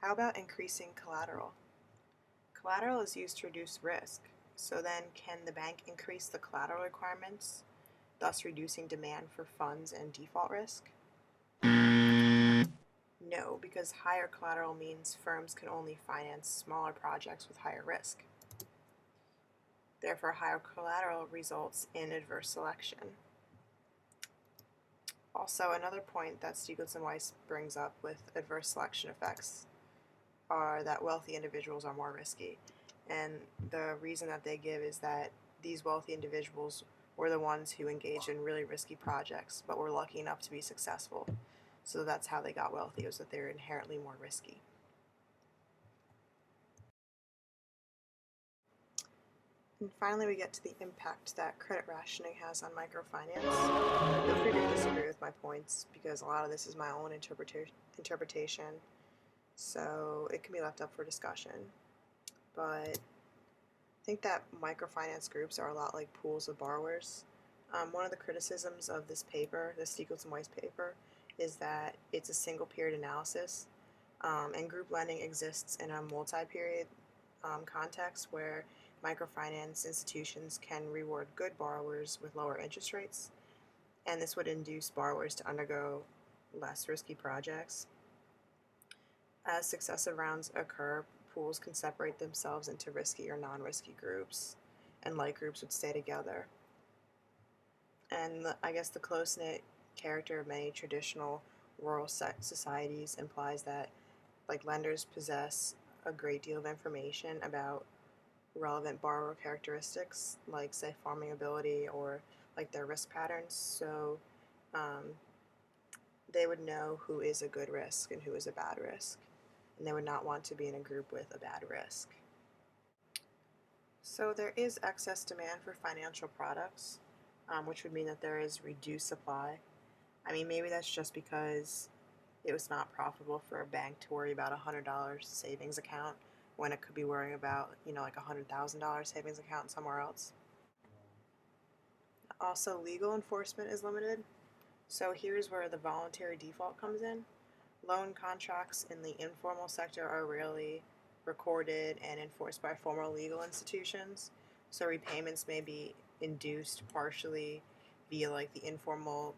How about increasing collateral? Collateral is used to reduce risk, so then can the bank increase the collateral requirements, thus reducing demand for funds and default risk? No, because higher collateral means firms can only finance smaller projects with higher risk. Therefore, higher collateral results in adverse selection. Also, another point that Stieglitz and Weiss brings up with adverse selection effects are that wealthy individuals are more risky. And the reason that they give is that these wealthy individuals were the ones who engaged in really risky projects, but were lucky enough to be successful. So that's how they got wealthy, was that they're inherently more risky. And finally, we get to the impact that credit rationing has on microfinance. Feel free to disagree with my points, because a lot of this is my own interpretation, so it can be left up for discussion. But I think that microfinance groups are a lot like pools of borrowers. One of the criticisms of this paper, the Stieglitz and Weiss paper, is that it's a single period analysis, and group lending exists in a multi-period context where microfinance institutions can reward good borrowers with lower interest rates, and this would induce borrowers to undergo less risky projects. As successive rounds occur, pools can separate themselves into risky or non-risky groups, and like groups would stay together. And I guess the close-knit character of many traditional rural societies implies that lenders possess a great deal of information about relevant borrower characteristics, like say farming ability or their risk patterns, so they would know who is a good risk and who is a bad risk, and they would not want to be in a group with a bad risk. So there is excess demand for financial products, which would mean that there is reduced supply. I mean, maybe that's just because it was not profitable for a bank to worry about a $100 savings account when it could be worrying about, like a $100,000 savings account somewhere else. Also, legal enforcement is limited. So here's where the voluntary default comes in. Loan contracts in the informal sector are rarely recorded and enforced by formal legal institutions. So repayments may be induced partially via the informal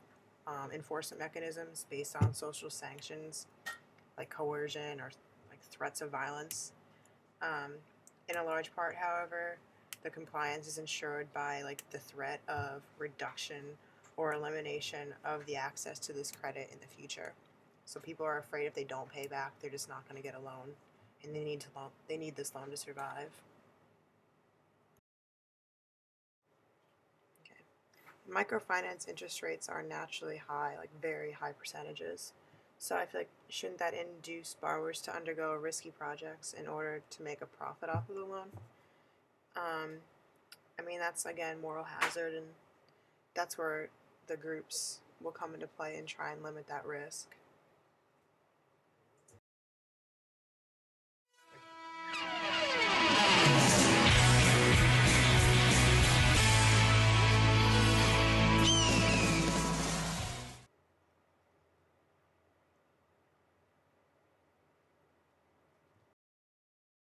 enforcement mechanisms based on social sanctions like coercion or threats of violence. In a large part, however, the compliance is ensured by the threat of reduction or elimination of the access to this credit in the future. So people are afraid if they don't pay back, they're just not going to get a loan, and they need this loan to survive. Okay. Microfinance interest rates are naturally high, very high percentages. So I feel shouldn't that induce borrowers to undergo risky projects in order to make a profit off of the loan? I mean, that's again moral hazard, and that's where the groups will come into play and try and limit that risk.